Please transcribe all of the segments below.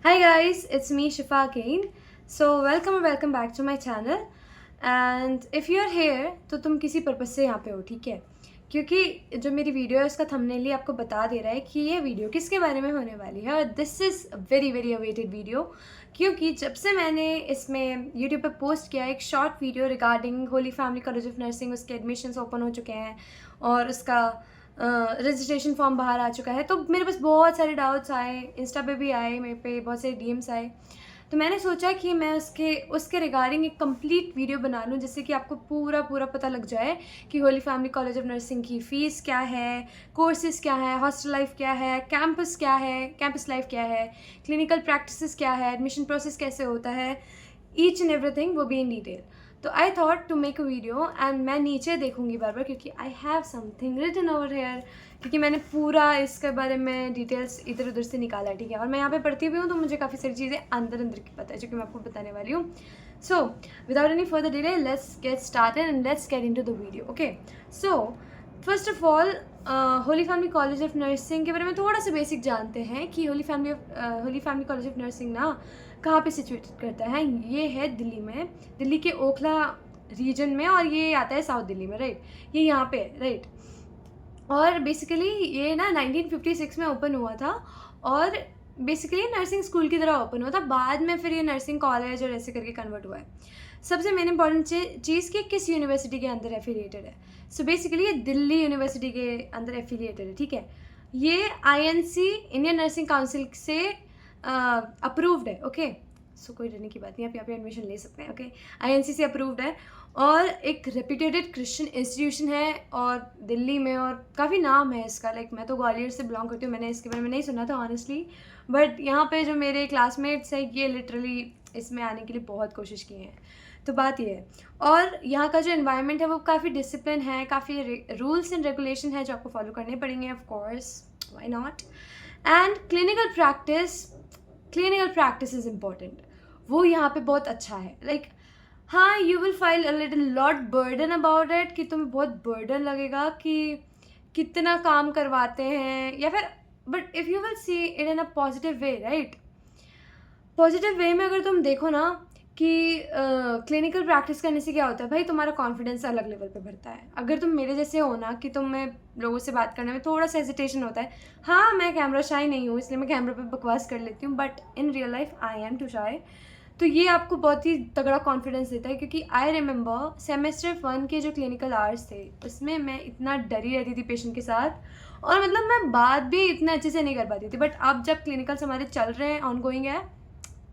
Hi guys, it's me Shifa again. So welcome back to my channel. And if you are here तो तुम किसी purpose से यहाँ पे हो, ठीक है? क्योंकि जो मेरी वीडियो है उसका थंबनेल ही आपको बता दे रहा है कि ये वीडियो किसके बारे में होने वाली है और this is very very awaited video. क्योंकि जब से मैंने इसमें यूट्यूब पे पोस्ट किया एक short video regarding Holi family college of nursing, उसके एडमिशन्स ओपन हो चुके हैं और उसका रजिस्ट्रेशन फॉर्म बाहर आ चुका है, तो मेरे पास बहुत सारे डाउट्स आए, इंस्टा पे भी आए, मेरे पे बहुत सारे डीएम्स आए। तो मैंने सोचा कि मैं उसके रिगार्डिंग एक कंप्लीट वीडियो बना लूँ जिससे कि आपको पूरा पता लग जाए कि Holi family college of nursing की फ़ीस क्या है, कोर्सेज़ क्या है, हॉस्टल लाइफ क्या है, कैंपस लाइफ क्या है, क्लिनिकल प्रैक्टिसेस क्या है, एडमिशन प्रोसेस कैसे होता है, ईच एंड एवरीथिंग वो भी इन डिटेल। तो I thought to make a video and मैं नीचे देखूँगी बार क्योंकि I have something written over here, क्योंकि मैंने पूरा इसके बारे में डिटेल्स इधर उधर से निकाला, ठीक है। और मैं यहाँ पे पढ़ती भी हूँ तो मुझे काफ़ी सारी चीज़ें अंदर की पता है जो कि मैं आपको बताने वाली हूँ। So without any further delay let's get started and let's get into the video. Okay, so first of all Holi family college of nursing के बारे में थोड़ा सा बेसिक जानते हैं कि Holi family college of nursing ना कहाँ पे सिचुएटेड करता है। ये है दिल्ली में, दिल्ली के ओखला रीजन में, और ये आता है साउथ दिल्ली में, राइट। ये यहाँ पे है, राइट। और बेसिकली ये ना 1956 में ओपन हुआ था और बेसिकली नर्सिंग स्कूल की तरह ओपन हुआ था। बाद में फिर ये नर्सिंग कॉलेज और ऐसे करके कन्वर्ट हुआ है। सबसे मेन इंपॉर्टेंट चीज़ कि किस यूनिवर्सिटी के अंदर एफिलिएटेड है। सो बेसिकली ये दिल्ली यूनिवर्सिटी के अंदर एफिलिएटेड है, ठीक है। ये आईएनसी इंडियन नर्सिंग काउंसिल से अप्रूव्ड है, ओके। सो कोई डरने की बात नहीं, आप यहाँ पे एडमिशन ले सकते हैं, ओके। आईएनसी से अप्रूव्ड है और एक रेप्यूटेड क्रिश्चियन इंस्टीट्यूशन है और दिल्ली में, और काफ़ी नाम है इसका। लाइक मैं तो ग्वालियर से बिलोंग करती हूँ, मैंने इसके बारे में नहीं सुना था ऑनेस्टली, बट यहाँ पे जो मेरे क्लासमेट्स हैं ये लिटरली इसमें आने के लिए बहुत कोशिश की हैं। तो बात ये है, और यहाँ का जो एनवायरनमेंट है वो काफ़ी डिसिप्लिन है, काफ़ी रूल्स एंड रेगुलेशन है जो आपको फॉलो करने पड़ेंगे, of course, why not. And clinical practice is important, वो यहाँ पे बहुत अच्छा है। लाइक हाँ, you will file a little lot burden about it, कि तुम्हें बहुत बर्डन लगेगा कि कितना काम करवाते हैं, या फिर but if you will see it in a positive way, right. Positive way में अगर तुम देखो ना कि क्लिनिकल प्रैक्टिस करने से क्या होता है भाई, तुम्हारा कॉन्फिडेंस अलग लेवल पे बढ़ता है। अगर तुम मेरे जैसे हो ना कि तुम्हें लोगों से बात करने में थोड़ा सा हेजिटेशन होता है, हाँ मैं कैमरा शाई नहीं हूँ इसलिए मैं कैमरा पे बकवास कर लेती हूँ, but in real life I am too shy. तो ये आपको बहुत ही तगड़ा कॉन्फिडेंस देता है, क्योंकि आई रिमेंबर सेमेस्टर 1 के जो क्लिनिकल आवर्स थे उसमें मैं इतना डरी रहती थी पेशेंट के साथ, और मतलब मैं बात भी इतने अच्छे से नहीं कर पाती थी। बट अब जब क्लिनिकल्स हमारे चल रहे हैं, ऑनगोइंग है,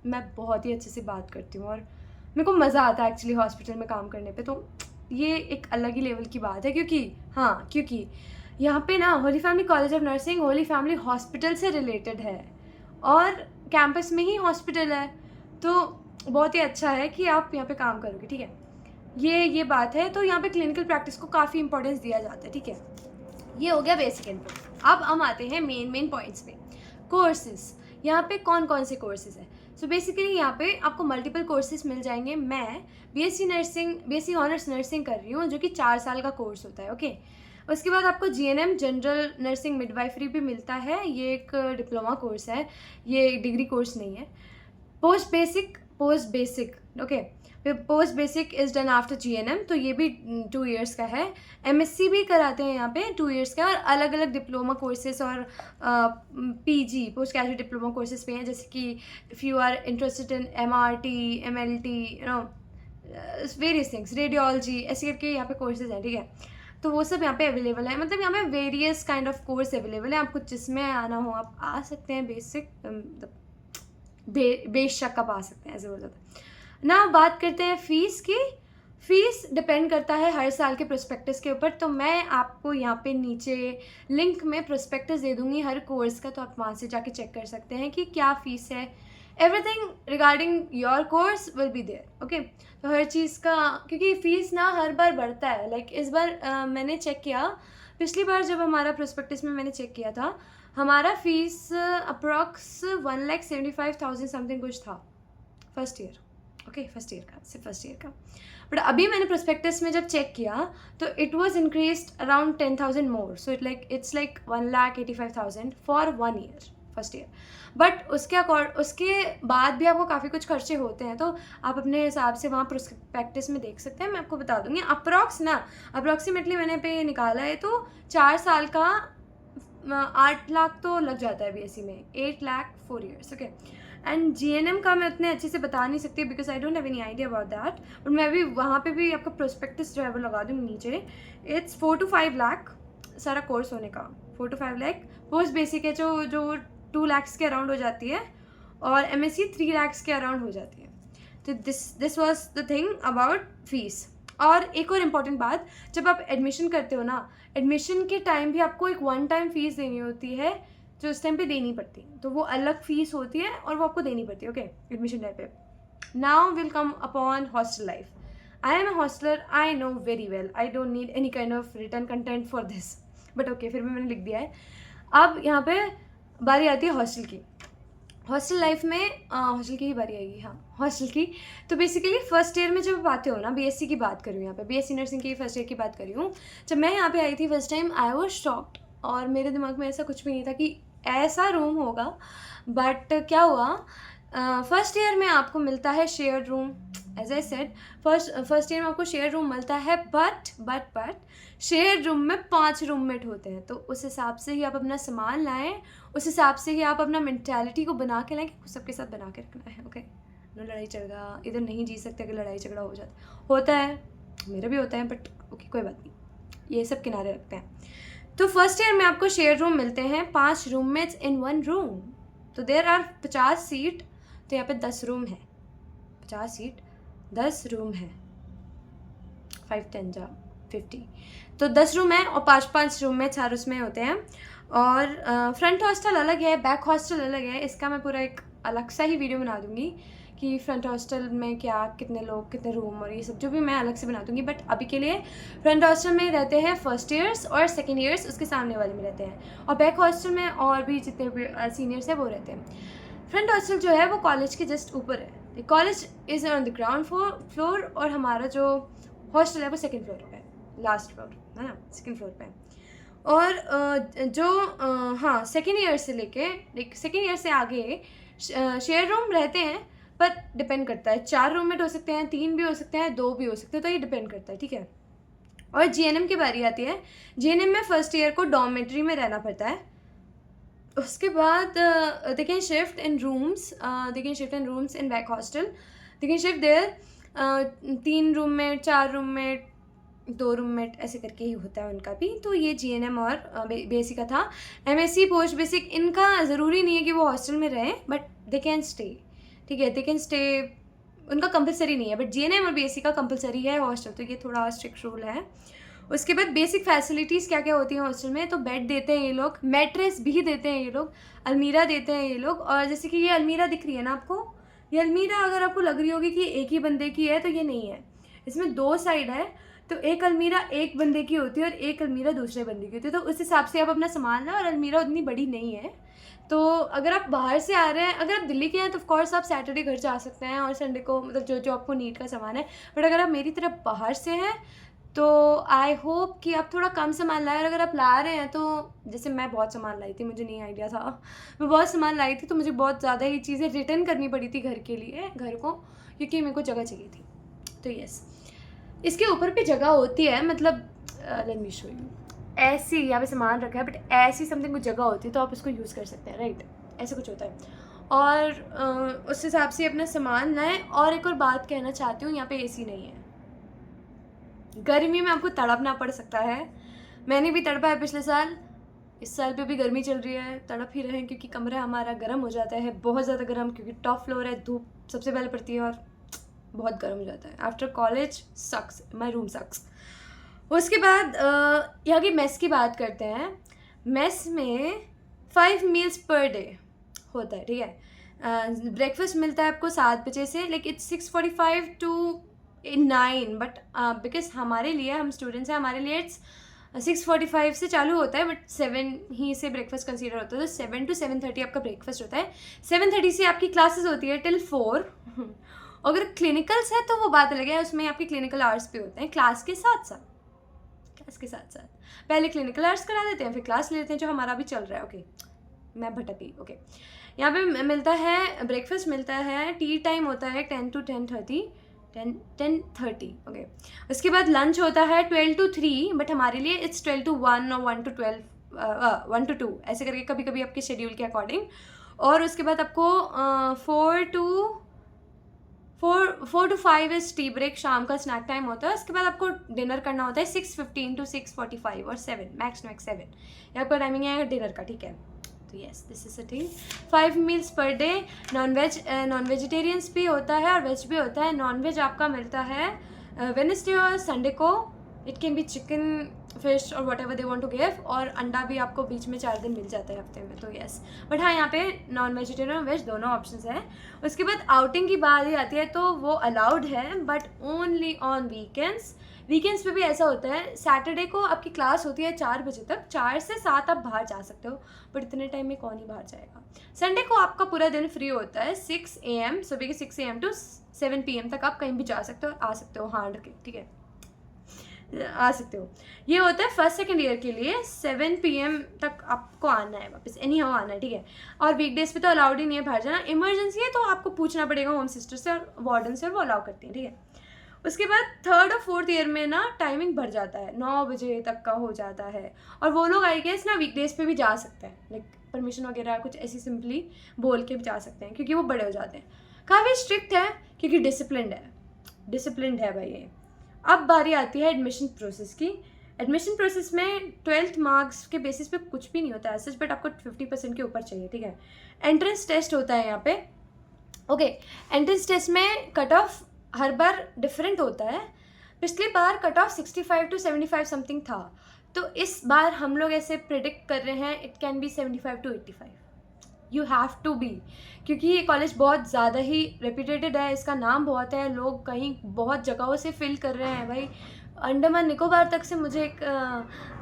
मैं बहुत ही अच्छे से बात करती हूँ और मेरे को मज़ा आता है एक्चुअली हॉस्पिटल में काम करने पे। तो ये एक अलग ही लेवल की बात है, क्योंकि यहाँ पे ना Holi family college of nursing Holi family hospital से रिलेटेड है और कैंपस में ही हॉस्पिटल है, तो बहुत ही अच्छा है कि आप यहाँ पे काम करोगे, ठीक है। ये बात है। तो यहाँ पे क्लिनिकल प्रैक्टिस को काफ़ी इंपॉर्टेंस दिया जाता है, ठीक है। ये हो गया बेसिक इनपुट। अब हम आते हैं मेन पॉइंट्स पे। कोर्सेज, यहाँ पे कौन से कोर्सेज हैं। सो बेसिकली यहाँ पे आपको मल्टीपल कोर्सेज मिल जाएंगे। मैं बीएससी ऑनर्स नर्सिंग कर रही हूँ जो कि 4 साल का कोर्स होता है, ओके। उसके बाद आपको जीएनएम जनरल नर्सिंग मिडवाइफरी भी मिलता है, ये एक डिप्लोमा कोर्स है, ये डिग्री कोर्स नहीं है। पोस्ट बेसिक ओके, फिर post basic is done after GNM, तो ये भी 2 इयर्स का है। एमएससी भी कराते हैं यहाँ पे 2 इयर्स का, और अलग अलग डिप्लोमा कोर्सेज और PG post graduate diploma courses पे हैं, जैसे कि if you are interested in MRT, MLT, you know various things, radiology, ऐसे करके यहाँ पे कोर्सेज हैं, ठीक है। तो वो सब यहाँ पे अवेलेबल है, मतलब यहाँ पे various kind of course available है। आपको जिसमें आना हो आप आ सकते हैं, बेसिक बेशक आप आ सकते हैं, ऐसे बोल जाता है ना। बात करते हैं फ़ीस की। फ़ीस डिपेंड करता है हर साल के प्रोस्पेक्टस के ऊपर, तो मैं आपको यहाँ पे नीचे लिंक में प्रोस्पेक्टस दे दूँगी हर कोर्स का, तो आप वहाँ से जाके चेक कर सकते हैं कि क्या फ़ीस है। Everything regarding your course will be there, okay. तो हर चीज़ का, क्योंकि फ़ीस ना हर बार बढ़ता है। लाइक इस बार मैंने चेक किया, पिछली बार जब हमारा प्रोस्पेक्टस में मैंने चेक किया था, हमारा फ़ीस अप्रॉक्स 1,75,000 समथिंग कुछ था first year, okay. First year का, सिर्फ फर्स्ट ईयर का। बट अभी मैंने प्रोस्पेक्टस में जब चेक किया तो it was increased around 10,000 more, so it's like 1,85,000 for 1 year, first year. But उसके बाद भी आपको काफ़ी कुछ खर्चे होते हैं, तो आप अपने हिसाब से वहाँ प्रोस्पेक्टस में देख सकते हैं, मैं आपको बता दूँगी। अप्रॉक्सीमेटली मैंने पे निकाला है तो 4 साल का 8 लाख तो लग जाता है BSc में, 8 lakh 4 years, okay. And GNM का मैं उतने अच्छे से बता नहीं सकती because I don't have any idea about that, but मैं भी वहाँ पे भी आपका प्रोस्पेक्टस जो है वो लगा दूँगी नीचे। इट्स 4 to 5 लाख सारा कोर्स होने का, 4 to 5 लाख। पोस्ट बेसिक है जो 2 लाख के अराउंड हो जाती है, और MSc 3 लाख के अराउंड हो जाती है। तो this was the thing about fees. और एक और इम्पॉर्टेंट बात, जब आप एडमिशन करते हो ना, एडमिशन के टाइम भी आपको एक 1 टाइम फीस देनी होती है जो उस टाइम पे देनी पड़ती है, तो वो अलग फीस होती है और वो आपको देनी पड़ती है, ओके, एडमिशन टाइम पे। Now will come upon hostel life. I am a hosteller, I know very well, I don't need any kind of return content for this, but okay, फिर भी मैंने लिख दिया है। अब यहाँ पे बारी आती है हॉस्टल की। हॉस्टल लाइफ में हॉस्टल की ही बारी आएगी, हाँ, हॉस्टल की। तो बेसिकली फर्स्ट ईयर में जब आप आते हो ना, BSc की बात कर रही हूँ यहाँ पे, BSc नर्सिंग की फर्स्ट ईयर की बात कर रही हूँ। जब मैं यहाँ पे आई थी first time, I was shocked, और मेरे दिमाग में ऐसा कुछ भी नहीं था कि ऐसा रूम होगा। बट क्या हुआ, फर्स्ट ईयर में आपको मिलता है share room, as I said, first year में आपको शेयर रूम मिलता है, बट शेयर रूम में 5 रूममेट होते हैं, तो उस हिसाब से ही आप अपना सामान लाएं, उस हिसाब से ही आप अपना मेंटालिटी को बना के लाएं कि सबके साथ बना के रखना है, ओके। नो लड़ाई झगड़ा, इधर नहीं जी सकते अगर लड़ाई झगड़ा होता है, मेरा भी होता है, बट ओके, कोई बात नहीं, ये सब किनारे रखते हैं। तो फर्स्ट ईयर में आपको शेयर रूम मिलते हैं, 5 रूममेट्स इन 1 रूम, तो देयर आर 50 सीट, तो यहाँ पे 10 रूम है, 50 सीट 10 रूम है, 5 10 जा 50, तो 10 रूम है, और 5 रूममेट्स हर उसमें होते हैं। और फ्रंट हॉस्टल अलग है, बैक हॉस्टल अलग है, इसका मैं पूरा एक अलग सा ही वीडियो बना दूँगी कि फ्रंट हॉस्टल में क्या, कितने लोग, कितने रूम, और ये सब जो भी मैं अलग से बना दूँगी। बट अभी के लिए फ्रंट हॉस्टल में रहते हैं फर्स्ट ईयर्स, और सेकेंड ईयर्स उसके सामने वाले में रहते हैं, और बैक हॉस्टल में और भी जितने भी सीनियर्स हैं वो रहते हैं। फ्रंट हॉस्टल जो है वो कॉलेज के जस्ट ऊपर है, college is on the ground floor, और हमारा जो हॉस्टल है वो सेकेंड फ्लोर पे, लास्ट फ्लोर है ना, सेकेंड फ्लोर पे। और हाँ, सेकेंड ईयर से लेके सेकेंड ईयर से आगे शेयर रूम रहते हैं, पर डिपेंड करता है, 4 रूममेट हो सकते हैं, 3 भी हो सकते हैं, 2 भी हो सकते हैं, तो ये डिपेंड करता है, ठीक है। और GNM की बारी आती है। GNM में फर्स्ट ईयर को डॉर्मेट्री में रहना पड़ता है, उसके बाद they can shift in rooms, in back hostel, they can shift there, 3 roommate, 4 roommate, 2 roommate, ऐसे करके ही होता है उनका भी। तो ये GNM और BSc का था। MSc पोस्ट बेसिक इनका ज़रूरी नहीं है कि वो हॉस्टल में रहें, बट दे कैन स्टे, ठीक है, दे कैन स्टे, उनका कंपलसरी नहीं है, बट GNM और BSc का कंपलसरी है हॉस्टल, तो ये थोड़ा स्ट्रिक्ट रूल है। उसके बाद बेसिक फैसिलिटीज़ क्या क्या होती हैं हॉस्टल में, तो बेड देते हैं ये लोग, मैट्रेस भी देते हैं ये लोग, अलमीरा देते हैं ये लोग। और जैसे कि ये अलमीरा दिख रही है ना आपको, ये अलमीरा अगर आपको लग रही होगी कि एक ही बंदे की है, तो ये नहीं है, इसमें 2 साइड है, तो एक अलमीरा एक बंदे की होती है और एक अलमीरा दूसरे बंदे की होती है, तो उस हिसाब से आप अपना सामान लाओ। और अलमीरा उतनी बड़ी नहीं है, तो अगर आप बाहर से आ रहे हैं, अगर आप दिल्ली के हैं तो ऑफकोर्स आप सैटरडे घर जा सकते हैं, और संडे को मतलब जो आपको नीड का सामान है। बट अगर आप मेरी तरफ बाहर से हैं तो आई होप कि आप थोड़ा कम सामान लाएं, और अगर आप ला रहे हैं तो जैसे मैं बहुत सामान लाई थी, मुझे नहीं आइडिया था, मैं बहुत सामान लाई थी, तो मुझे बहुत ज़्यादा ही चीज़ें रिटर्न करनी पड़ी थी घर के लिए, घर को, क्योंकि मेरे को जगह चाहिए थी। तो यस, इसके ऊपर भी जगह होती है, मतलब लेट मी शो यू, ऐसी यहाँ पे सामान रखा है, बट ऐसी समथिंग कुछ जगह होती है, तो आप उसको यूज़ कर सकते हैं, राइट, ऐसा कुछ होता है। और उस हिसाब से अपना सामान लाएं। और एक और बात कहना चाहती हूँ, यहाँ पे AC नहीं है, गर्मी में आपको तड़पना पड़ सकता है, मैंने भी तड़पा है पिछले साल, इस साल पे भी गर्मी चल रही है, तड़प ही रहे हैं, क्योंकि कमरा हमारा गर्म हो जाता है, बहुत ज़्यादा गर्म, क्योंकि टॉप फ्लोर है, धूप सबसे पहले पड़ती है और बहुत गर्म हो जाता है। After college sucks, my room sucks. उसके बाद यहाँ की मेस की बात करते हैं। मेस में 5 मील्स पर डे होता है, ठीक है। ब्रेकफास्ट मिलता है आपको 7 बजे से, like it's 6:45 to 9, but because हमारे लिए, हम स्टूडेंट्स हैं, हमारे लिए इट्स 6:45 से चालू होता है, बट 7 ही से ब्रेकफास्ट कंसीडर होता है, तो 7 to 7:30 आपका ब्रेकफास्ट होता है। 7:30 से आपकी क्लासेस होती है टिल 4। अगर क्लिनिकल्स है तो वो बात अलग है, उसमें आपके क्लिनिकल आवर्स भी होते हैं क्लास के साथ साथ, पहले क्लिनिकल आवर्स करा देते हैं, फिर क्लास ले लेते हैं, जो हमारा भी चल रहा है, ओके, मैं भटक गई। ओके, यहाँ पे मिलता है ब्रेकफास्ट, मिलता है, टी टाइम होता है 10 to 10:30 ओके। उसके बाद लंच होता है 12 to 3, बट हमारे लिए इट्स 12 to 1 और 1 to 12 1 to 2 ऐसे करके, कभी कभी आपके शेड्यूल के अकॉर्डिंग। और उसके बाद आपको 4 to 5 इज टी ब्रेक, शाम का स्नैक टाइम होता है। उसके बाद आपको डिनर करना होता है 6:15 to 6:45 और 7 मैक्स टू मैक्स 7, ये आपका टाइमिंग है डिनर का, ठीक है। तो yes, this is a thing. 5 meals per day. Non vegetarians भी होता है और वेज भी होता है। नॉन वेज आपका मिलता है वेडनेसडे और संडे को। It can be chicken, fish और whatever they want to give, और अंडा भी आपको बीच में 4 दिन मिल जाता है हफ्ते में, तो यस। बट हाँ, यहाँ पे नॉन वेजिटेरियन और वेज दोनों ऑप्शंस हैं। उसके बाद आउटिंग की बात ही आती है तो वो अलाउड है, but only on weekends. Weekends पे भी ऐसा होता है, सैटरडे को आपकी क्लास होती है 4 बजे तक, 4 से 7 आप बाहर जा सकते हो, बट इतने टाइम में कौन ही बाहर जाएगा। संडे को आपका पूरा दिन फ्री होता है, 6 AM, सुबह के 6 AM to 7 PM तक आप कहीं भी जा सकते हो, आ सकते हो, हाँ ठीक है, आ सकते हो। ये होता है फर्स्ट सेकेंड ईयर के लिए, 7 PM तक आपको आना है वापस, एनी हाउ आना है, ठीक है। और वीकडेज पे तो अलाउड ही नहीं है बाहर जाना, इमरजेंसी है तो आपको पूछना पड़ेगा होम सिस्टर से और वार्डन से, और वो अलाउ करती हैं, ठीक है। उसके बाद 3rd और 4th ईयर में ना टाइमिंग बढ़ जाता है, 9 बजे तक का हो जाता है। और वो लोग आई गेस ना वीकडेज पे भी जा सकते हैं, लाइक परमिशन वगैरह कुछ ऐसी सिंपली बोल के भी जा सकते हैं, क्योंकि वो बड़े हो जाते हैं। काफ़ी स्ट्रिक्ट है क्योंकि डिसिप्लिन्ड है भाई ये। अब बारी आती है एडमिशन प्रोसेस की। एडमिशन प्रोसेस में 12th मार्क्स के बेसिस पे कुछ भी नहीं होता है सच, बट आपको 50% के ऊपर चाहिए, ठीक है। एंट्रेंस टेस्ट होता है यहाँ पे, ओके। एंट्रेंस टेस्ट में cut of her bar different होता है। पिछली बार कट ऑफ 65 to 75 समथिंग था, तो इस बार हम लोग ऐसे प्रिडिक्ट कर रहे हैं it can be 75 to 85। You have to be, क्योंकि ये कॉलेज बहुत ज़्यादा ही रेप्यूटेड है, इसका नाम बहुत है, लोग कहीं बहुत जगहों से फिल कर रहे हैं भाई। अंडमान निकोबार तक से मुझे एक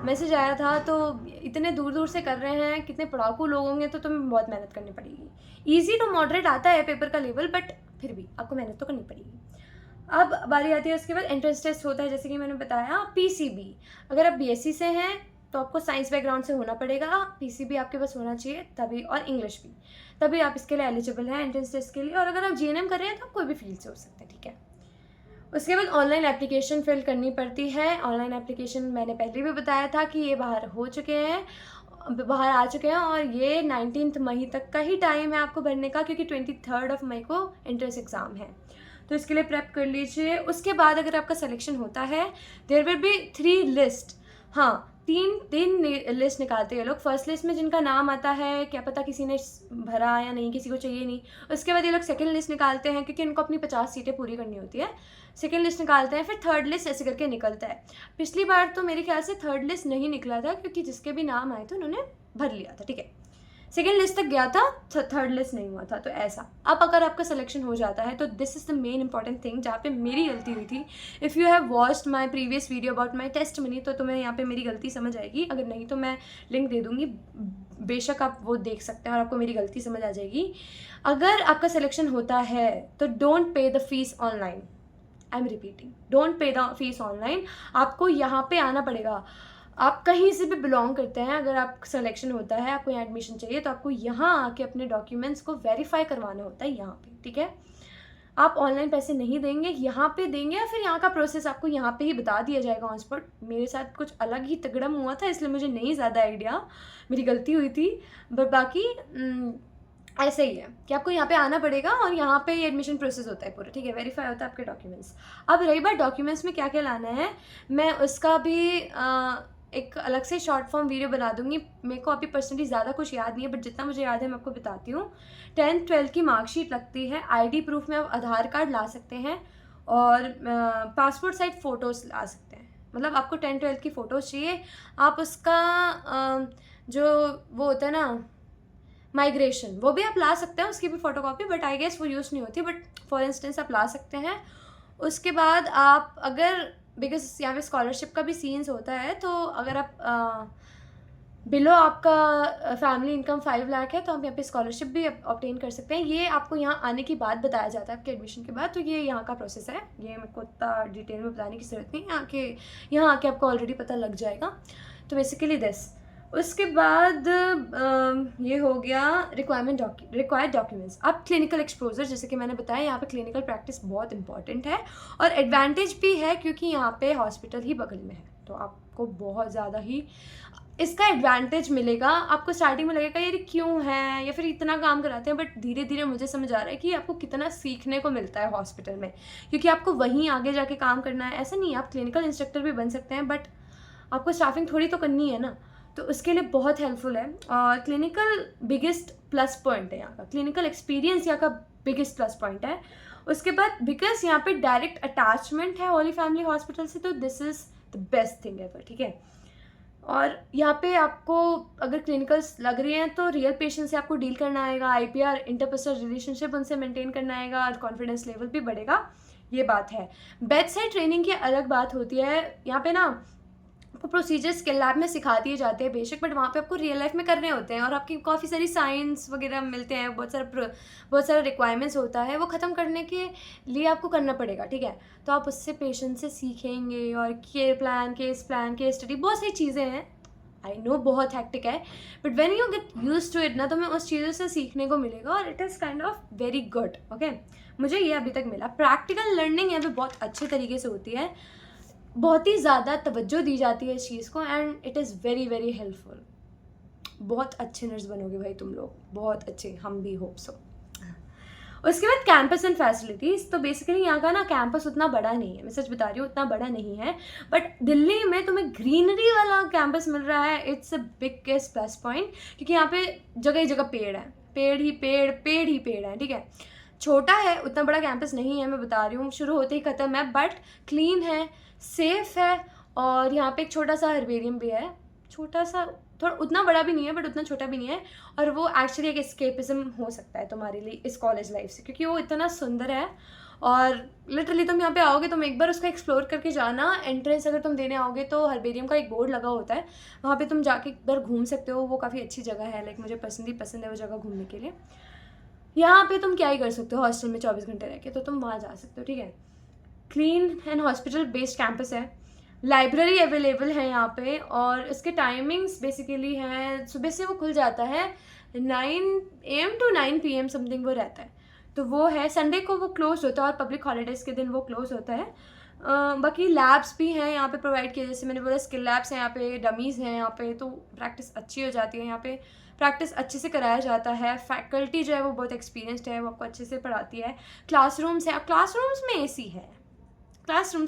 मैसेज आया था, तो इतने दूर दूर से कर रहे हैं, कितने पढ़ाकू लोग होंगे, तो तुम्हें बहुत मेहनत करनी पड़ेगी। ईजी टू मॉडरेट आता है पेपर का लेवल, बट फिर भी आपको मेहनत तो करनी पड़ेगी। अब बारी आती है उसके बाद एंट्रेंस टेस्ट होता है, जैसे कि मैंने बताया। PCB, अगर आप BSc से हैं तो आपको साइंस बैकग्राउंड से होना पड़ेगा, PCB आपके पास होना चाहिए तभी, और इंग्लिश भी, तभी आप इसके लिए एलिजिबल हैं एंट्रेंस टेस्ट के लिए। और अगर आप GNM कर रहे हैं तो आप कोई भी फील्ड से हो सकते हैं, ठीक है। उसके बाद ऑनलाइन एप्लीकेशन फिल करनी पड़ती है। ऑनलाइन एप्लीकेशन मैंने पहले भी बताया था कि ये बाहर आ चुके हैं, और ये 19 मई तक का ही टाइम है आपको भरने का, क्योंकि 23 मई को एंट्रेंस एग्ज़ाम है, तो इसके लिए प्रेप कर लीजिए। उसके बाद अगर आपका सिलेक्शन होता है, देयर विल बी 3 लिस्ट, हाँ, तीन लिस्ट निकालते हैं लोग। फर्स्ट लिस्ट में जिनका नाम आता है, क्या पता किसी ने भरा या नहीं, किसी को चाहिए नहीं। उसके बाद ये लोग सेकंड लिस्ट निकालते हैं, क्योंकि इनको अपनी 50 सीटें पूरी करनी होती है। सेकंड लिस्ट निकालते हैं, फिर थर्ड लिस्ट ऐसे करके निकलता है। पिछली बार तो मेरे ख्याल से थर्ड लिस्ट नहीं निकला था, क्योंकि जिसके भी नाम आए थे उन्होंने भर लिया था, ठीक है। सेकेंड लिस्ट तक गया था, थर्ड लिस्ट नहीं हुआ था, तो ऐसा। अब अगर आपका सिलेक्शन हो जाता है तो this is the main important thing, जहाँ पे मेरी गलती हुई थी। If you have watched my previous video about my testimony, तो तुम्हें यहाँ पे मेरी गलती समझ आएगी। अगर नहीं तो मैं लिंक दे दूँगी, बेशक आप वो देख सकते हैं और आपको मेरी गलती समझ आ जाएगी। अगर आपका सिलेक्शन होता है तो don't pay the fees online. I am repeating, don't pay the fees online. आपको यहाँ पे आना पड़ेगा। आप कहीं से भी बिलोंग करते हैं, अगर आप सिलेक्शन होता है, आपको यहाँ एडमिशन चाहिए, तो आपको यहाँ आके अपने डॉक्यूमेंट्स को वेरीफाई करवाना होता है यहाँ पे, ठीक है। आप ऑनलाइन पैसे नहीं देंगे, यहाँ पे देंगे, या फिर यहाँ का प्रोसेस आपको यहाँ पे ही बता दिया जाएगा ऑन स्पॉट। मेरे साथ कुछ अलग ही तगड़म हुआ था, इसलिए मुझे नहीं ज़्यादा आइडिया, मेरी गलती हुई थी। बट बाकी ऐसे ही है कि आपको यहाँ पे आना पड़ेगा, और यहाँ पे ये एडमिशन प्रोसेस होता है पूरा, ठीक है। वेरीफाई होता है आपके डॉक्यूमेंट्स। अब रही बात डॉक्यूमेंट्स में क्या क्या लाना है, मैं उसका भी एक अलग से शॉर्ट फॉर्म वीडियो बना दूंगी। मेरे को अभी पर्सनली ज़्यादा कुछ याद नहीं है, बट जितना मुझे याद है मैं आपको बताती हूँ। 10th 12th की मार्कशीट लगती है, ID प्रूफ में आप आधार कार्ड ला सकते हैं, और पासपोर्ट साइज फ़ोटोज़ ला सकते हैं। मतलब आपको 10th 12th की फ़ोटोज़ चाहिए, आप उसका जो वो होता है ना माइग्रेशन, वो भी आप ला सकते हैं, उसकी भी फ़ोटोकॉपी, बट आई गेस वो यूज़ नहीं होती, बट फॉर इंस्टेंस आप ला सकते हैं। उसके बाद आप अगर, बिकॉज यहाँ पे स्कॉलरशिप का भी सीन्स होता है, तो अगर आप बिलो आपका फैमिली इनकम 5 लाख है, तो हम यहाँ पे स्कॉलरशिप भी ऑब्टेन कर सकते हैं। ये आपको यहाँ आने के बाद बताया जाता है, आपके एडमिशन के बाद। तो ये यहाँ का प्रोसेस है, ये मेरे को इतना डिटेल में बताने की ज़रूरत नहीं, यहाँ आके आपको ऑलरेडी पता लग जाएगा। तो बेसिकली दिस। उसके बाद ये हो गया रिक्वायर्ड डॉक्यूमेंट्स। अब क्लिनिकल एक्सपोजर, जैसे कि मैंने बताया यहाँ पे क्लिनिकल प्रैक्टिस बहुत इंपॉर्टेंट है और एडवांटेज भी है क्योंकि यहाँ पे हॉस्पिटल ही बगल में है, तो आपको बहुत ज़्यादा ही इसका एडवांटेज मिलेगा। आपको स्टार्टिंग में लगेगा यार क्यों है या फिर इतना काम कराते हैं, बट धीरे धीरे मुझे समझ आ रहा है कि आपको कितना सीखने को मिलता है हॉस्पिटल में, क्योंकि आपको वहीं आगे जाके काम करना है। ऐसा नहीं है, आप क्लिनिकल इंस्ट्रक्टर भी बन सकते हैं, बट आपको स्टाफिंग थोड़ी तो करनी है ना, तो उसके लिए बहुत हेल्पफुल है। और क्लिनिकल बिगेस्ट प्लस पॉइंट है यहाँ का, क्लिनिकल एक्सपीरियंस यहाँ का बिगेस्ट प्लस पॉइंट है। उसके बाद बिकॉज यहाँ पे डायरेक्ट अटैचमेंट है होली फैमिली हॉस्पिटल से, तो this is the best thing ever, ठीक है। और यहाँ पे आपको अगर क्लिनिकल्स लग रही हैं तो रियल पेशेंट से आपको डील करना आएगा, IPR इंटरपर्सनल रिलेशनशिप उनसे मेंटेन करना आएगा और कॉन्फिडेंस लेवल भी बढ़ेगा, ये बात है। बेड साइड ट्रेनिंग की अलग बात होती है। यहाँ पे ना आपको प्रोसीजर्स स्किल लैब में सिखा दिए जाते हैं बेशक, बट वहाँ पे आपको रियल लाइफ में करने होते हैं और आपकी काफ़ी सारी साइंस वगैरह मिलते हैं, बहुत सारा रिक्वायरमेंट्स होता है, वो ख़त्म करने के लिए आपको करना पड़ेगा, ठीक है। तो आप उससे पेशेंट से सीखेंगे और केयर प्लान, केस स्टडी, बहुत सारी चीज़ें हैं। आई नो बहुत हैक्टिक है, but when you get used to it ना, तो मैं उस चीज़ों से सीखने को मिलेगा और it is kind of very good, okay. मुझे ये अभी तक मिला। प्रैक्टिकल लर्निंग यहाँ पे बहुत अच्छे तरीके से होती है, बहुत ही ज़्यादा तवज्जो दी जाती है इस चीज़ को, and it is very very helpful. बहुत अच्छे नर्स बनोगे भाई तुम लोग, बहुत अच्छे, हम भी होप सो। उसके बाद कैंपस एंड फैसिलिटीज़, तो बेसिकली यहाँ का ना कैंपस उतना बड़ा नहीं है, मैं सच बता रही हूँ, उतना बड़ा नहीं है, बट दिल्ली में तुम्हें ग्रीनरी वाला कैंपस मिल रहा है, it's a biggest plus point, क्योंकि यहाँ पे जगह ही जगह पेड़ है, पेड़ ही पेड़ है, ठीक है। छोटा है, उतना बड़ा कैंपस नहीं है, मैं बता रही हूँ, शुरू होते ही ख़त्म है, बट क्लीन है, सेफ है, और यहाँ पे एक छोटा सा हर्बेरियम भी है, छोटा सा, थोड़ा उतना बड़ा भी नहीं है बट उतना छोटा भी नहीं है, और वो एक्चुअली एक एस्केपिज्म हो सकता है तुम्हारे लिए इस कॉलेज लाइफ से, क्योंकि वो इतना सुंदर है। और लिटरली तुम यहाँ पे आओगे, तुम एक बार उसको एक्सप्लोर करके जाना। एंट्रेंस अगर तुम देने आओगे तो हर्बेरियम का एक बोर्ड लगा होता है, वहाँ पे तुम जाके एक बार घूम सकते हो, वो काफ़ी अच्छी जगह है, लाइक मुझे पसंद है वो जगह घूमने के लिए। यहाँ पे तुम क्या ही कर सकते हो हॉस्टल में 24 घंटे रह के, तो तुम वहाँ जा सकते हो, ठीक है। Clean and hospital based campus है, लाइब्रेरी अवेलेबल है यहाँ पे, और इसके टाइमिंग्स बेसिकली हैं, सुबह से वो खुल जाता है 9 AM to 9 PM समथिंग वो रहता है, तो वो है। संडे को वो क्लोज होता है और पब्लिक हॉलीडेज़ के दिन वो क्लोज होता है। बाकी लैब्स भी हैं यहाँ पे प्रोवाइड किए, जैसे मैंने बोला स्किल लैब्स हैं यहाँ पे, डमीज़ हैं यहाँ पे, तो प्रैक्टिस अच्छी हो जाती है यहाँ पे, प्रैक्टिस अच्छे से कराया जाता है। फैकल्टी जो है वो बहुत एक्सपीरियंसड है, वो आपको अच्छे से पढ़ाती है। क्लासरूम्स हैं, क्लासरूम्स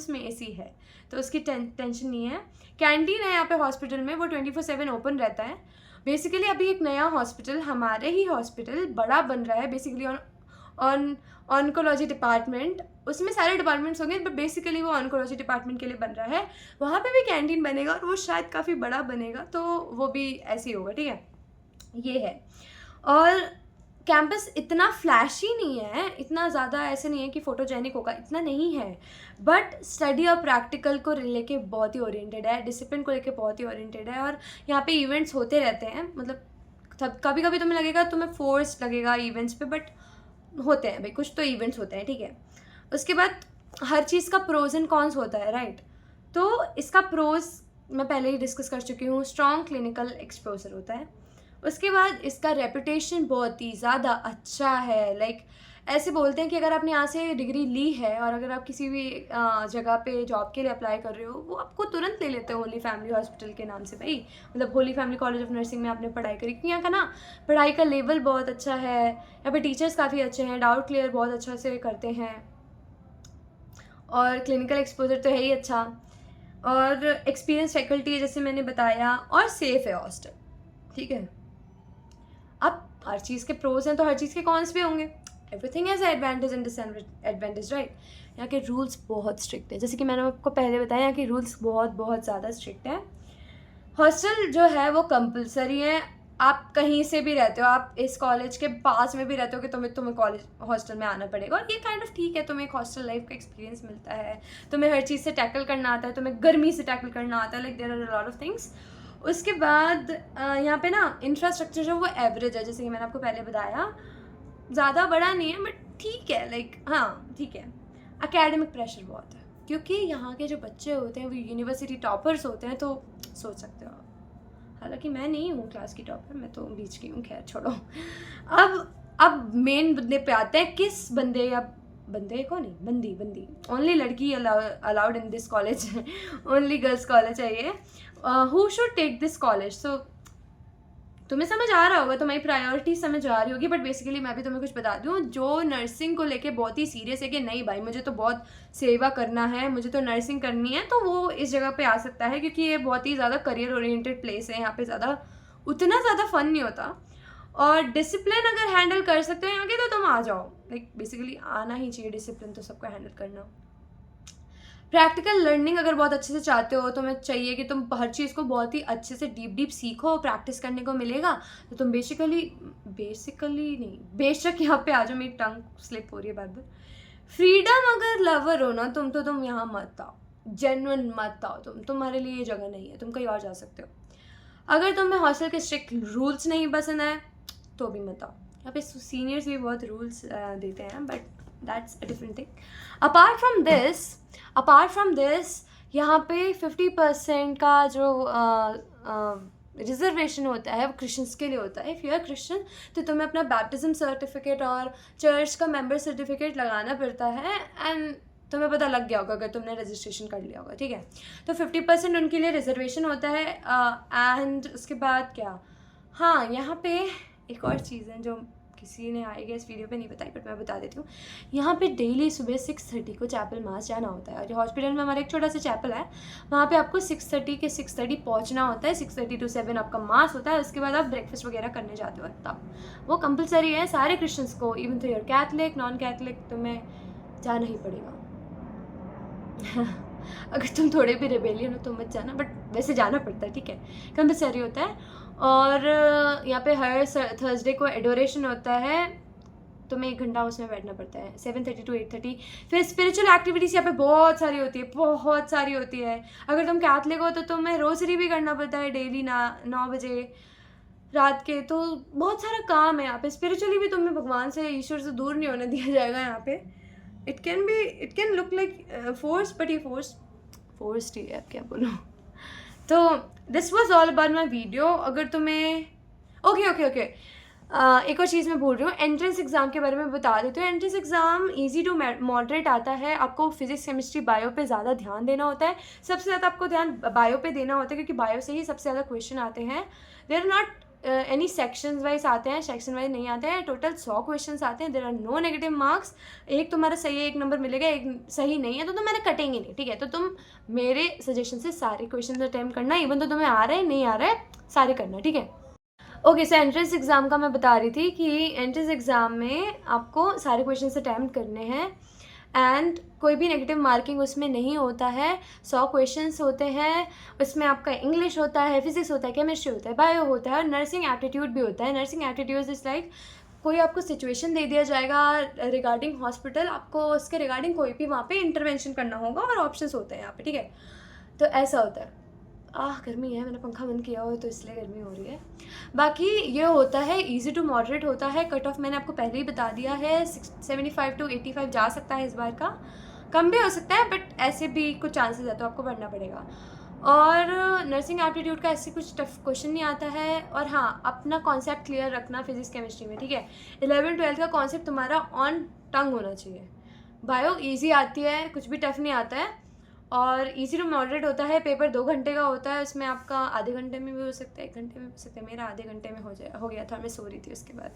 में एसी है, तो उसकी टेंशन नहीं है। कैंटीन है यहाँ पे हॉस्पिटल में, वो 24/7 ओपन रहता है। बेसिकली अभी एक नया हॉस्पिटल, हमारे ही हॉस्पिटल बड़ा बन रहा है, बेसिकली ऑन्कोलॉजी डिपार्टमेंट, उसमें सारे डिपार्टमेंट्स होंगे, बट बेसिकली वो ऑन्कोलॉजी डिपार्टमेंट के लिए बन रहा है। वहाँ पे भी कैंटीन बनेगा और वो शायद काफ़ी बड़ा बनेगा, तो वो भी ऐसे ही होगा, ठीक है। ये है। और कैंपस इतना फ्लैशी नहीं है, इतना ज़्यादा ऐसे नहीं है कि फ़ोटोजेनिक होगा, इतना नहीं है, बट स्टडी और प्रैक्टिकल को लेके बहुत ही ओरिएंटेड है, डिसिप्लिन को लेके बहुत ही ओरिएंटेड है, और यहाँ पे इवेंट्स होते रहते हैं। मतलब कभी कभी तुम्हें लगेगा, तुम्हें फोर्स लगेगा इवेंट्स पे, बट होते हैं भाई, कुछ तो इवेंट्स होते हैं, ठीक है। उसके बाद हर चीज़ का प्रोज एंड कॉन्स होता है, राइट। तो इसका प्रोज मैं पहले ही डिस्कस कर चुकी हूँ, स्ट्रॉन्ग क्लिनिकल एक्सपोजर होता है। उसके बाद इसका रेपुटेशन बहुत ही ज़्यादा अच्छा है, लाइक ऐसे बोलते हैं कि अगर आपने यहाँ से डिग्री ली है और अगर आप किसी भी जगह पे जॉब के लिए अप्लाई कर रहे हो, वो आपको तुरंत ले लेते हैं होली फैमिली हॉस्पिटल के नाम से, भाई मतलब Holi family college of nursing में आपने पढ़ाई करी, क्योंकि यहाँ का ना पढ़ाई का लेवल बहुत अच्छा है, यहाँ पे टीचर्स काफ़ी अच्छे हैं, डाउट क्लियर बहुत अच्छा से करते हैं, और क्लिनिकल एक्सपोजर तो है ही अच्छा, और एक्सपीरियंस फैकल्टी है जैसे मैंने बताया, और सेफ़ है हॉस्टल, ठीक है। अब हर चीज़ के प्रोज हैं तो हर चीज़ के कॉन्स भी होंगे, everything has advantage and disadvantage, right. यहाँ के रूल्स बहुत स्ट्रिक्ट है, जैसे कि मैंने आपको पहले बताया, यहाँ के रूल्स बहुत ज़्यादा स्ट्रिक्ट है। हॉस्टल जो है वो कंपलसरी है, आप कहीं से भी रहते हो, आप इस कॉलेज के पास में भी रहते हो कि तुम्हें कॉलेज हॉस्टल में आना पड़ेगा, और ये काइंड ऑफ ठीक है, तुम्हें एक हॉस्टल लाइफ का एक्सपीरियंस मिलता है, तुम्हें हर चीज़ से टैकल करना आता है, तुम्हें गर्मी से टैकल करना आता है, like there are a lot of things. उसके बाद यहाँ पे ना इंफ्रास्ट्रक्चर जो वो एवरेज है, जैसे कि मैंने आपको पहले बताया, ज़्यादा बड़ा नहीं है बट ठीक है, लाइक हाँ ठीक है। एकेडमिक प्रेशर बहुत है, क्योंकि यहाँ के जो बच्चे होते हैं वो यूनिवर्सिटी टॉपर्स होते हैं, तो सोच सकते हो हालांकि मैं नहीं हूँ क्लास की टॉपर, मैं तो बीच की हूँ, खैर छोड़ो। अब मेन मुद्दे पे आते हैं, किस बंदे या बंदे को नहीं, बंदी बंदी, ओनली लड़की allowed in this college, only girls college है ये। Who should take this college? So तुम्हें समझ आ रहा होगा, तुम्हारी प्रायोरिटी समझ आ रही होगी, बट बेसिकली मैं भी तुम्हें कुछ बता दूँ, जो नर्सिंग को लेके बहुत ही सीरियस है कि नहीं भाई मुझे तो बहुत सेवा करना है, मुझे तो नर्सिंग करनी है, तो वो इस जगह पे आ सकता है, क्योंकि ये बहुत ही ज़्यादा करियर ओरिएंटेड प्लेस है। यहाँ पे ज़्यादा उतना ज़्यादा फन नहीं होता, और डिसिप्लिन अगर हैंडल कर सकते हो यहाँ के तो तुम आ जाओ। लाइक बेसिकली आना ही चाहिए डिसिप्लिन तो सबको हैंडल करना। प्रैक्टिकल लर्निंग अगर बहुत अच्छे से चाहते हो, तुम्हें चाहिए कि तुम हर चीज़ को बहुत ही अच्छे से डीप सीखो, प्रैक्टिस करने को मिलेगा, तो तुम बेसिकली नहीं, बेशक यहाँ पे आ जाओ। मेरी टंग स्लिप हो रही है बार बार। फ्रीडम अगर लवर हो ना तुम, तो तुम यहाँ मत आओ, जेन्युइन मत आओ, तुम्हारे लिए ये जगह नहीं है, तुम कहीं और जा सकते हो। अगर तुम्हें हॉस्टल के स्ट्रिक्ट रूल्स नहीं पसंद है तो भी मत आओ। यहाँ पे सीनियर्स भी बहुत रूल्स देते हैं, but that's a different thing. Apart from this यहाँ पे 50% का जो रिजर्वेशन होता है वो क्रिश्चियंस के लिए होता है। इफ़ यू आर क्रिश्चियन तो तुम्हें अपना बैप्टिज्म सर्टिफिकेट और चर्च का मेंबर सर्टिफिकेट लगाना पड़ता है, एंड तुम्हें पता लग गया होगा अगर तुमने रजिस्ट्रेशन कर लिया होगा, ठीक है। तो 50% उनके लिए रिजर्वेशन होता है। एंड उसके बाद क्या, हाँ यहाँ पे एक और चीज़ है जो किसी ने आई गेस वीडियो पे नहीं बताई, बट मैं बता देती हूँ। यहाँ पे डेली सुबह 6:30 को चैपल मास जाना होता है, और हॉस्पिटल में हमारा एक छोटा सा चैपल है, वहाँ पे आपको 6:30 पहुँचना होता है। 6:30 to 7 आपका मास होता है, उसके बाद आप ब्रेकफास्ट वगैरह करने जाते हो तब। वो कंपलसरी है सारे क्रिश्चियंस को, इवन तो यूर कैथलिक नॉन कैथलिक, तुम्हें जाना ही पड़ेगा। अगर तुम थोड़े भी रिबेलियन हो तो मत जाना, बट वैसे जाना पड़ता है, ठीक है, कंपलसरी होता है। और यहाँ पे हर थर्सडे को एडोरेशन होता है, तुम्हें 1 घंटा उसमें बैठना पड़ता है, 7:30 to 8:30। फिर स्पिरिचुअल एक्टिविटीज़ यहाँ पे बहुत सारी होती है, बहुत सारी होती है। अगर तुम कैथलिक हो तो तुम्हें रोज़री भी करना पड़ता है डेली 9 बजे रात के। तो बहुत सारा काम है यहाँ पे। स्पिरिचुअली भी तुम्हें भगवान से, ईश्वर से दूर नहीं होने दिया जाएगा यहाँ पे। It can look like force, but ये फोर्स्ड ही है, अब क्या बोलूँ। तो this was all about my video. अगर तुम्हें ओके एक और चीज़ मैं बोल रही हूँ, एंट्रेंस एग्ज़ाम के बारे में बता देती हूँ। Entrance exam easy to moderate आता है। आपको फिजिक्स केमिस्ट्री बायो पे ज़्यादा ध्यान देना होता है, सबसे ज़्यादा आपको ध्यान बायो पे देना होता है, क्योंकि बायो से ही सबसे ज़्यादा क्वेश्चन आते हैं। There are not any sections wise आते हैं, सेक्शन वाइज नहीं आते हैं। टोटल 100 क्वेश्चंस आते हैं। There are no negative marks. एक तुम्हारा सही है, 1 नंबर मिलेगा, एक सही नहीं है तो तुम्हारे कटेंगे नहीं, ठीक है। तो तुम मेरे सजेशन से सारे क्वेश्चन अटैम्प्ट करना, इवन तो तुम्हें आ रहा है नहीं आ रहा है, सारे करना, ठीक है। ओके, सो एंट्रेंस एग्ज़ाम का मैं बता रही थी कि एंट्रेंस एग्ज़ाम में आपको सारे क्वेश्चन अटैम्प्ट करने हैं, एंड कोई भी नेगेटिव मार्किंग उसमें नहीं होता है। 100 क्वेश्चंस होते हैं, उसमें आपका इंग्लिश होता है, फिजिक्स होता है, केमिस्ट्री होता है, बायो होता है, और नर्सिंग एप्टीट्यूड भी होता है। नर्सिंग एप्टीट्यूड इज़ लाइक कोई आपको सिचुएशन दे दिया जाएगा रिगार्डिंग हॉस्पिटल, आपको उसके रिगार्डिंग कोई भी वहाँ पे इंटरवेंशन करना होगा, और ऑप्शंस होते हैं यहाँ पे, ठीक है। तो ऐसा होता है। गर्मी है, मैंने पंखा बंद किया हुआ है तो इसलिए गर्मी हो रही है। बाकी ये होता है इजी टू मॉडरेट होता है। कट ऑफ मैंने आपको पहले ही बता दिया है, 75 to 85 जा सकता है इस बार का, कम भी हो सकता है, बट ऐसे भी कुछ चांसेस है तो आपको पढ़ना पड़ेगा। और नर्सिंग एप्टीट्यूड का ऐसे कुछ टफ क्वेश्चन नहीं आता है। और हाँ, अपना कॉन्सेप्ट क्लियर रखना फिजिक्स केमिस्ट्री में, ठीक है। 11th-12th का कॉन्सेप्ट तुम्हारा ऑन टंग होना चाहिए। बायो ईजी आती है, कुछ भी टफ नहीं आता है, और इजी टू मॉडरेट होता है। पेपर 2 घंटे का होता है, उसमें आपका आधे घंटे में भी हो सकता है, 1 घंटे में भी हो सकता है। मेरा आधे घंटे में हो गया था, मैं सो रही थी उसके बाद।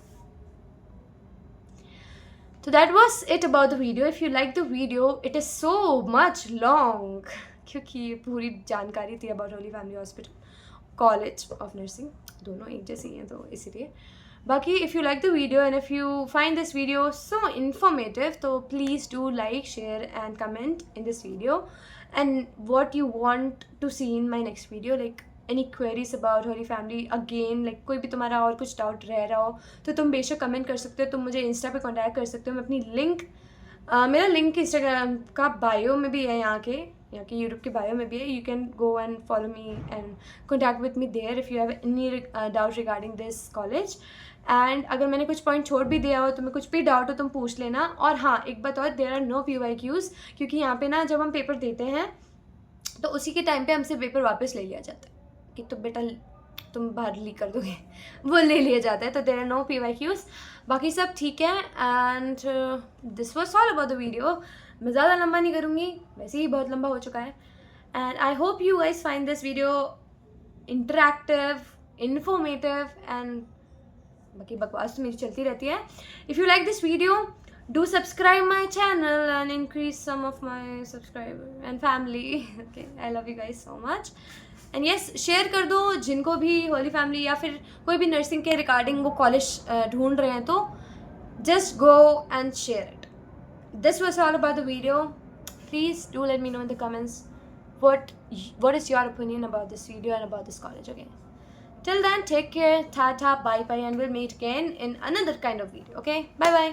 तो that was it about the video. If you like the video, it is so much long, क्योंकि ये पूरी जानकारी थी about holy family hospital college of nursing, दोनों एक जैसी हैं तो इसीलिए। बाकी if you like the video and if you find this video so informative, तो please do like, share and comment in this video and what you want to see in my next video, like any queries about Holy Family again, like कोई भी तुम्हारा और कुछ doubt रह रहा हो तो तुम बेशक कमेंट कर सकते हो। तुम मुझे इंस्टा पे कांटेक्ट कर सकते हो। मैं अपनी लिंक मेरा लिंक इंस्टाग्राम का बायो में भी है, यहाँ के यूट्यूब के बायो में भी है। You can go and follow me and contact with me there if you have any doubt regarding this college. And अगर मैंने कुछ पॉइंट छोड़ भी दिया हो, तुम्हें कुछ भी डाउट हो तुम पूछ लेना। और हाँ, एक बात और, देयर आर नो PYQs, क्योंकि यहाँ पे ना जब हम पेपर देते हैं तो उसी के टाइम पे हमसे पेपर वापस ले लिया जाता है कि तो बेटा तुम बाहर लीक कर दोगे वो ले लिया जाता है. तो देयर आर नो PYQs. बाकी सब ठीक है. And this was all about the video. मैं ज़्यादा लंबा नहीं करूँगी, वैसे ही बहुत लंबा हो चुका है. And I hope you guys find this video interactive, informative and बाकी बकवास तो मेरी चलती रहती है. If you like this video, do subscribe my channel and increase some of my subscriber and family. Okay, I love you guys so much. And yes, share कर दो जिनको भी होली फैमिली या फिर कोई भी नर्सिंग के रिगार्डिंग वो कॉलेज ढूंढ रहे हैं, तो just go and share it. This was all about the video. Please do let me know in the comments what is your opinion about this video and about this college. Okay, till then, take care, tata, bye bye, and we'll meet again in another kind of video. Okay, bye bye.